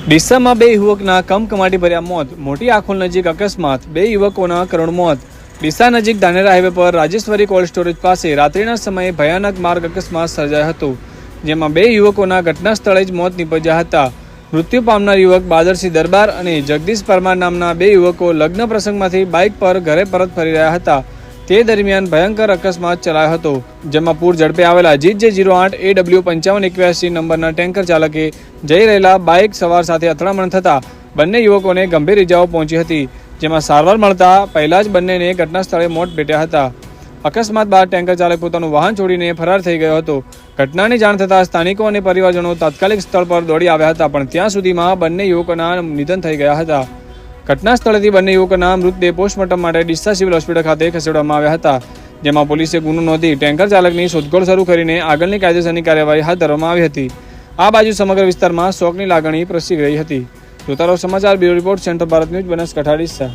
ડીસામાં બે યુવકના કમકમાટી ભર્યા મોત. મોટી આખોલ નજીક અકસ્માત, બે યુવકોના કરુણ મોત. ડીસા નજીક ધાનેરા હાઈવે પર રાજેશ્વરી કોલ્ડ સ્ટોરેજ પાસે રાત્રિના સમયે ભયાનક માર્ગ અકસ્માત સર્જાયો હતો, જેમાં બે યુવકોના ઘટના સ્થળે જ મોત નીપજ્યા હતા. મૃત્યુ પામનાર યુવક બાદરસિંહ દરબાર અને જગદીશ પરમાર નામના બે યુવકો લગ્ન પ્રસંગમાંથી બાઇક પર ઘરે પરત ફરી રહ્યા હતા. તે દરમિયાન ભયંકર અકસ્માત ચલાયો હતો, જેમાં પૂર ઝડપે આવેલા GJ08 AW 5581 નંબરના ટેન્કર ચાલકે જઈ રહેલા બાઇક સવાર સાથે અથડામણ થતાં બંને યુવકોને ગંભીર ઇજાઓ પહોંચી હતી, જેમાં સારવાર મળતા પહેલા જ બંનેને ઘટના સ્થળે મોત ભેટ્યા હતા. અકસ્માત બાદ ટેન્કર ચાલક પોતાનું વાહન છોડીને ફરાર થઈ ગયો હતો. ઘટનાની જાણ થતાં સ્થાનિકો અને પરિવારજનો તાત્કાલિક સ્થળ પર દોડી આવ્યા હતા, પણ ત્યાં સુધીમાં બંને યુવકોના નિધન થઈ ગયા હતા. ઘટના સ્થળેથી બંને યુવકોના મૃતદેહ પોસ્ટમોર્ટમ માટે ડીસા સિવિલ હોસ્પિટલ ખાતે ખસેડવામાં આવ્યા હતા, જેમાં પોલીસે ગુનો નોંધી ટેન્કર ચાલકની શોધખોળ શરૂ કરીને આગળની કાયદેસરની કાર્યવાહી હાથ ધરવામાં આવી હતી. આ બાજુ સમગ્ર વિસ્તારમાં શોકની લાગણી પ્રસરી ગઈ હતી. જોતા રહો સમાચાર bureau report, central Bharat news, Banaskantha, Deesa.